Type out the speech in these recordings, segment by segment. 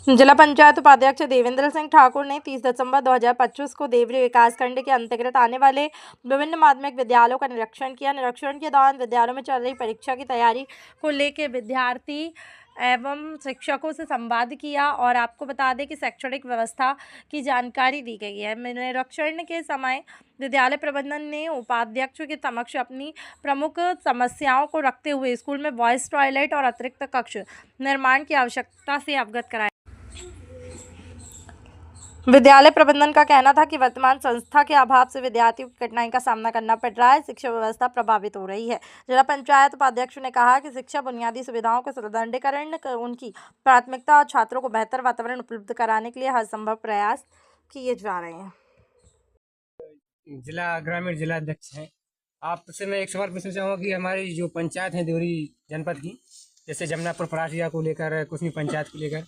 जिला पंचायत उपाध्यक्ष देवेंद्र सिंह ठाकुर ने 30 दिसंबर 2025 को देवरी विकासखंड के अंतर्गत आने वाले विभिन्न माध्यमिक विद्यालयों का निरीक्षण किया। निरीक्षण के दौरान विद्यालयों में चल रही परीक्षा की तैयारी को लेकर विद्यार्थी एवं शिक्षकों से संवाद किया और आपको बता दें कि शैक्षणिक व्यवस्था की जानकारी दी गई है। निरीक्षण के समय विद्यालय प्रबंधन ने उपाध्यक्ष के समक्ष अपनी प्रमुख समस्याओं को रखते हुए स्कूल में बॉयज टॉयलेट और अतिरिक्त कक्ष निर्माण की आवश्यकता से अवगत कराया। विद्यालय प्रबंधन का कहना था कि वर्तमान संस्था के अभाव से विद्यार्थियों की कठिनाई का सामना करना पड़ रहा है, शिक्षा व्यवस्था प्रभावित हो रही है। जिला पंचायत उपाध्यक्ष ने कहा कि शिक्षा बुनियादी सुविधाओं के सुदृढ़ीकरण उनकी प्राथमिकता और छात्रों को बेहतर वातावरण उपलब्ध कराने के लिए हर संभव प्रयास किए जा रहे हैं। जिला ग्रामीण जिला अध्यक्ष हैं। आपसे मैं एक सवाल पूछना चाहूँगा कि हमारी जो पंचायत है देवरी जनपद की, जैसे जमुनापुर परासिया को लेकर, कुसमी पंचायत को लेकर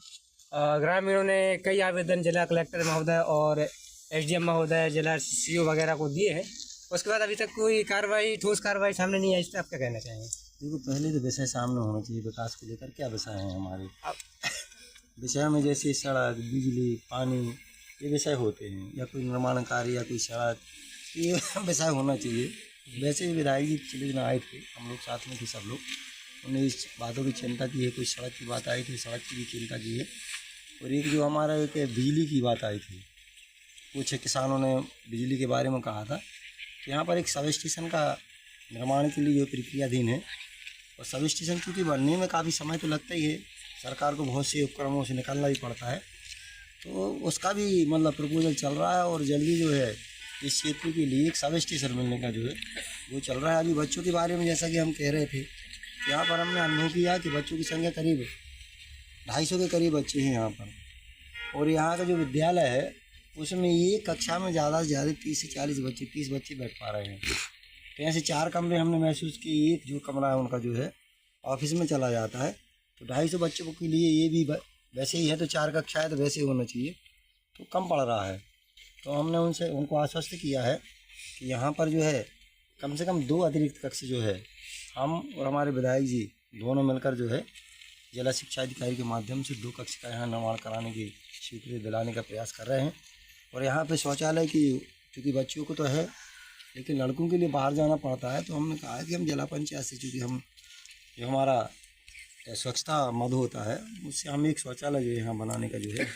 ग्रामीणों ने कई आवेदन जिला कलेक्टर महोदय और एसडीएम महोदय, जिला सीओ वगैरह को दिए हैं। उसके बाद अभी तक कोई कार्रवाई, ठोस कार्रवाई सामने नहीं आई। इस पर आप क्या कहना चाहेंगे? देखो, पहले तो विषय सामने होना चाहिए। विकास को लेकर क्या विषय हैं हमारे विषय में, जैसे सड़क, बिजली, पानी, ये विषय होते हैं, या कोई निर्माण कार्य या कोई सड़क, ये विषय होना चाहिए। वैसे ही विधायक जी पिछले दिन आए थे, हम लोग साथ में थे, सब लोग, उन्होंने इस बातों की चिंता की है। कोई सड़क की बात आई थी, सड़क की भी चिंता की है। और एक जो हमारा एक बिजली की बात आई थी, कुछ किसानों ने बिजली के बारे में कहा था कि यहाँ पर एक सब स्टेशन का निर्माण के लिए जो प्रक्रियाधीन है, और सब स्टेशन क्योंकि बनने में काफ़ी समय तो लगता ही है, सरकार को बहुत से उपक्रमों से निकलना भी पड़ता है, तो उसका भी मतलब प्रपोजल चल रहा है। और जल्दी जो है इस क्षेत्र के लिए एक सब स्टेशन मिलने का जो है वो चल रहा है। अभी बच्चों के बारे में जैसा कि हम कह रहे थे, यहाँ पर हमने अनुभव किया कि बच्चों की संख्या करीब 250 के करीब बच्चे हैं यहाँ पर। और यहाँ का जो विद्यालय है उसमें एक कक्षा में ज़्यादा से ज़्यादा 30 से 40 बच्चे, 30 बच्चे बैठ पा रहे हैं। तो ऐसे 4 कमरे हमने महसूस किए। एक जो कमरा है उनका जो है ऑफिस में चला जाता है, तो 250 बच्चों के लिए ये भी वैसे ही है। तो 4 कक्षा है तो वैसे ही होना चाहिए, तो कम पड़ रहा है। तो हमने उनको आश्वस्त किया है कि यहाँ पर जो है कम से कम 2 अतिरिक्त कक्ष जो है हम और हमारे विधायक जी दोनों मिलकर जो है जिला शिक्षा अधिकारी के माध्यम से 2 कक्ष का यहाँ निर्माण कराने की स्वीकृति दिलाने का प्रयास कर रहे हैं। और यहाँ पे शौचालय की, चूँकि बच्चियों को तो है लेकिन लड़कों के लिए बाहर जाना पड़ता है, तो हमने कहा है कि हम जिला पंचायत से, चूँकि हम जो हमारा स्वच्छता मद होता है उससे हम एक शौचालय जो यहाँ बनाने का जो है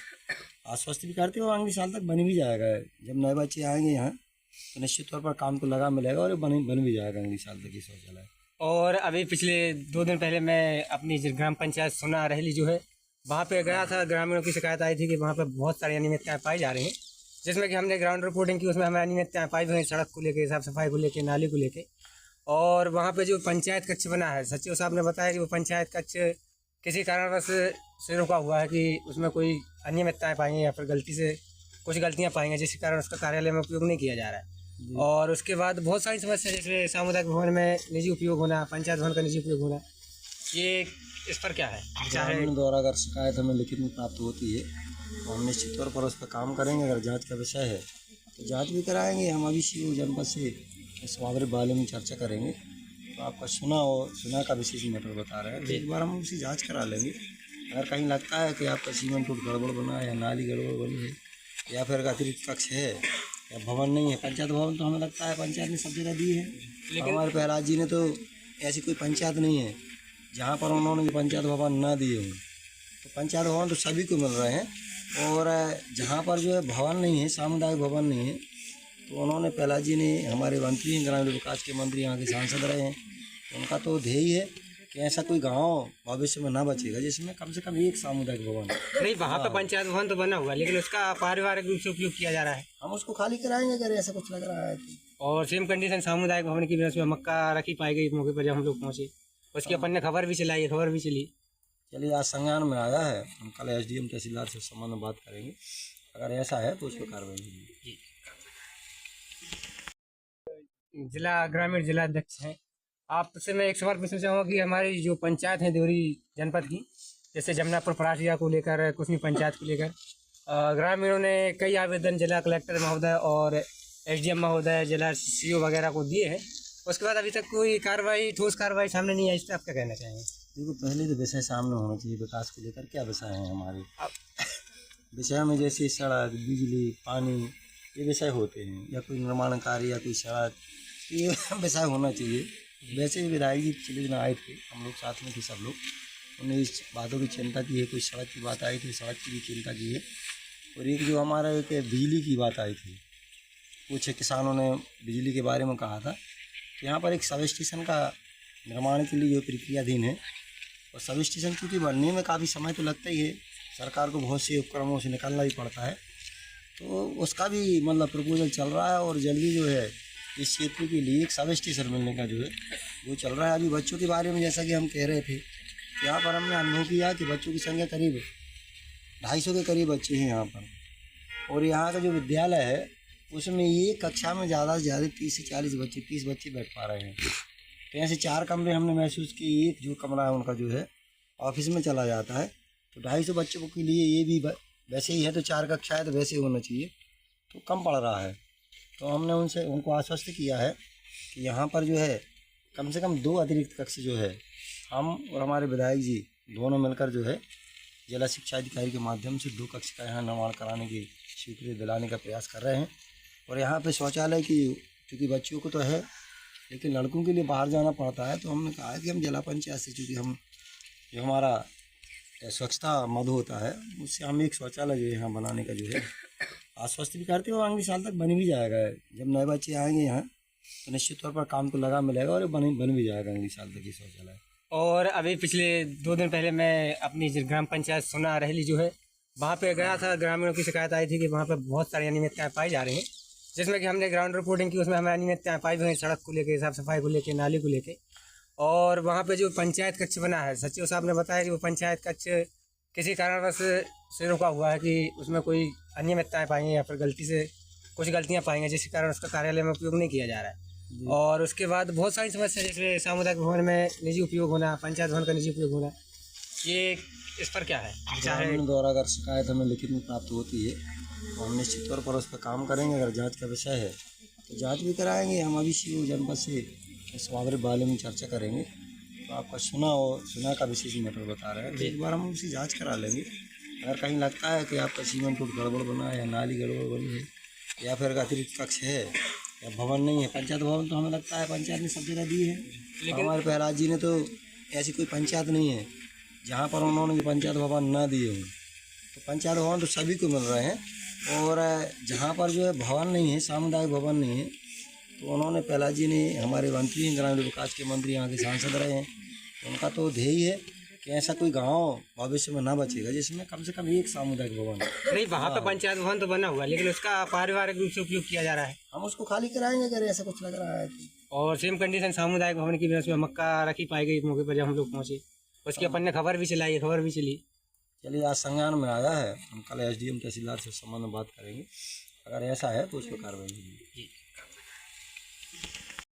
आश्वस्त भी करते हैं। और अगले साल तक बन भी जाएगा। जब नए बच्चे आएंगे यहाँ तो निश्चित तौर पर काम तो लगा मिलेगा और बन भी जाएगा अगले साल तक ये शौचालय। और अभी पिछले 2 दिन पहले मैं अपनी ग्राम पंचायत सोना रहली जो है वहाँ पे गया था। ग्रामीणों की शिकायत आई थी कि वहाँ पे बहुत सारी अनियमितताएं पाई जा रही हैं, जिसमें कि हमने ग्राउंड रिपोर्टिंग की। उसमें हमें अनियमितताएं पाई हुई हैं, सड़क को लेकर, साफ सफाई को लेकर, नाली को लेकर। और वहाँ पे जो पंचायत कक्ष बना है, सचिव साहब ने बताया कि वो पंचायत कक्ष किसी कारणवश से रुका हुआ है, कि उसमें कोई अनियमितताएं पाई हैं या फिर गलती से कुछ गलतियाँ पाई हैं, जिसके कारण उसका कार्यालय में उपयोग नहीं किया जा रहा है। और उसके बाद बहुत सारी समस्या, जैसे सामुदायिक भवन में निजी उपयोग होना, पंचायत भवन का निजी उपयोग होना, ये इस पर क्या है? ग्रामीण द्वारा अगर शिकायत हमें लिखित में प्राप्त होती है तो हम निश्चित तौर पर उस पर काम करेंगे। अगर जांच का विषय है तो जांच भी कराएंगे। हम अभी सीओ जनपद से इस मामले बारे में चर्चा करेंगे। तो आपका सुना का विशेष मैटर बता रहे हैं, तो एक बार हम उसी जाँच करा लेंगे। अगर कहीं लगता है कि आपका सीमेंट रोड गड़बड़ बना है या नाली गड़बड़ बनी है या फिर अतिरिक्त कक्ष है या भवन नहीं है, पंचायत भवन तो हमें लगता है पंचायत ने सब जगह दी है, लेकिन हमारे प्रहलाद जी ने तो ऐसी कोई पंचायत नहीं है जहाँ पर उन्होंने पंचायत भवन ना दिए हों। तो पंचायत भवन तो सभी को मिल रहे हैं। और जहाँ पर जो है भवन नहीं है, सामुदायिक भवन नहीं है, तो उन्होंने प्रहलाद जी ने, हमारे मंत्री हैं, ग्रामीण विकास के मंत्री, यहाँ के सांसद रहे हैं, तो उनका तो ध्येय है कि ऐसा कोई गांव भविष्य में ना बचेगा जिसमें कम से कम एक सामुदायिक भवन नहीं। वहाँ पे पंचायत भवन तो बना हुआ है, लेकिन उसका पारिवारिक रूप से उपयोग किया जा रहा है। हम उसको खाली कराएंगे अगर ऐसा कुछ लग रहा है तो। और सेम कंडीशन सामुदायिक भवन की भी, उसमें मक्का रखी पाई गई मौके पर जब हम लोग पहुँचे। उसकी अपन ने खबर भी चलाई, खबर भी चली। चलिए, आज संज्ञान में आया है, हम कल एसडीएम तहसीलदार से संबंध में बात करेंगे। अगर ऐसा है तो उस पर कार्रवाई होगी। जिला ग्रामीण जिला अध्यक्ष हैं। आपसे मैं एक सवाल पूछना चाहूँगा कि हमारी जो पंचायत है देवरी जनपद की, जैसे जमुनापुर परासिया को लेकर, कुसमी पंचायत को लेकर ग्रामीणों ने कई आवेदन जिला कलेक्टर महोदय और एसडीएम महोदय, जिला सीओ वगैरह को दिए हैं। उसके बाद अभी तक कोई कार्रवाई, ठोस कार्रवाई सामने नहीं आई। इस पर आप क्या कहना चाहेंगे? देखो, पहले तो विषय सामने होना चाहिए। विकास को लेकर क्या विषय हैं हमारे विषय में जैसे सड़क, बिजली, पानी ये विषय होते हैं, या कोई निर्माण कार्य या कोई सड़क, ये विषय होना चाहिए। वैसे ही विधायक जी पिछले दिन आए थे, हम लोग साथ में थे सब लोग, उन्होंने इस बातों की चिंता की है। कोई सड़क की बात आई थी, सड़क की भी चिंता की है। और एक जो हमारा एक बिजली की बात आई थी, कुछ किसानों ने बिजली के बारे में कहा था कि यहाँ पर एक सब स्टेशन का निर्माण के लिए जो प्रक्रियाधीन है, और सब स्टेशन क्योंकि बनने में काफ़ी समय तो लगता ही है, सरकार को बहुत से उपक्रमों से निकलना ही पड़ता है, तो उसका भी मतलब प्रपोजल चल रहा है। और जल्दी जो है इस क्षेत्र के लिए एक सब स्टेशन मिलने का जो है वो चल रहा है। अभी बच्चों के बारे में जैसा कि हम कह रहे थे, यहाँ पर हमने अनुभव किया कि बच्चों की संख्या करीब 250 के करीब बच्चे हैं यहाँ पर। और यहाँ का जो विद्यालय है उसमें ये कक्षा में ज़्यादा से ज़्यादा 30 से 40 बच्चे, 30 बच्चे बैठ पा रहे हैं। तो ऐसे 4 कमरे हमने महसूस किए। एक जो कमरा है उनका जो है ऑफिस में चला जाता है, तो 250 बच्चों के लिए ये भी वैसे ही है, तो 4 कक्षा है तो वैसे ही होना चाहिए, तो कम पड़ रहा है। तो हमने उनको आश्वस्त किया है कि यहाँ पर जो है कम से कम 2 अतिरिक्त कक्ष जो है हम और हमारे विधायक जी दोनों मिलकर जो है जिला शिक्षा अधिकारी के माध्यम से 2 कक्ष का यहाँ निर्माण कराने की स्वीकृति दिलाने का प्रयास कर रहे हैं। और यहाँ पे शौचालय की चूँकि बच्चियों को तो है, लेकिन लड़कों के लिए बाहर जाना पड़ता है, तो हमने कहा है कि हम जिला पंचायत से, चूँकि हम जो हमारा स्वच्छता मद होता है उससे हम एक शौचालय जो है यहाँ बनाने का जो है आश्वस्त भी करते हैं, और अगले साल तक बन भी जाएगा। जब नए बच्चे आएंगे यहाँ तो निश्चित तौर पर काम तो लगा मिलेगा और बन भी जाएगा अगले साल तक ये शौचालय। और अभी पिछले 2 दिन पहले मैं अपनी ग्राम पंचायत सोना रहली जो है वहाँ पे गया था। ग्रामीणों की शिकायत आई थी कि वहाँ पे बहुत सारी अनियमितताएं पाई जा रही हैं, जिसमें कि हमने ग्राउंड रिपोर्टिंग की, उसमें हमें अनियमितताएं पाई हुई हैं, सड़क को लेकर, साफ सफाई को लेकर, नाली को लेकर। और वहाँ पे जो पंचायत कक्ष बना है, सचिव साहब ने बताया कि वो पंचायत कक्ष किसी कारणवश से रुका हुआ है, कि उसमें कोई अनियमितताएं पाई हैं या फिर गलती से कुछ गलतियाँ पाई हैं, जिसके कारण उसका कार्यालय में उपयोग नहीं किया जा रहा है। और उसके बाद बहुत सारी समस्या, जैसे सामुदायिक भवन में निजी उपयोग होना, पंचायत भवन का निजी उपयोग होना, ये इस पर क्या है? ग्रामीण द्वारा अगर शिकायत हमें लिखित में प्राप्त होती है तो हम निश्चित तौर पर उस पर काम करेंगे। अगर जांच का विषय है तो जांच भी कराएंगे। हम अभी सीओ जनपद से इस मामले बारे में चर्चा करेंगे, तो आपका सुना का विशेष मैटर बता रहे हैं, तो एक बार हम उसकी जाँच करा लेंगे। अगर कहीं लगता है कि आपका सीमेंट रोड गड़बड़ बना है या नाली गड़बड़ बनी है या फिर अतिरिक्त कक्ष है या भवन नहीं है, पंचायत भवन तो हमें लगता है पंचायत ने सब जगह दी है, लेकिन हमारे प्रहलाद जी ने तो ऐसी कोई पंचायत नहीं है जहाँ पर उन्होंने पंचायत भवन ना दिए हों। तो पंचायत भवन तो सभी को मिल रहे हैं। और जहाँ पर जो है भवन नहीं है, सामुदायिक भवन नहीं है, तो उन्होंने प्रहलाद जी ने, हमारे मंत्री हैं, ग्रामीण विकास के मंत्री, यहाँ के सांसद रहे हैं, उनका तो ध्येय है कि ऐसा कोई गांव भविष्य में ना बचेगा जिसमें कम से कम एक सामुदायिक भवन है। नहीं, वहाँ पे पंचायत भवन तो बना हुआ है, लेकिन उसका पारिवारिक रूप से उपयोग किया जा रहा है। हम उसको खाली कराएंगे अगर ऐसा कुछ लग रहा है तो। और सेम कंडीशन सामुदायिक भवन की भी, उसमें मक्का रखी पाई गई मौके पर जब हम लोग पहुँचे, उसकी अपन ने खबर भी चलाई, खबर भी चली। चलिए, आज संज्ञान में आया है, हम कल SDM तहसीलदार से संबंध में बात करेंगे। अगर ऐसा है तो उस पर कार्रवाई होगी।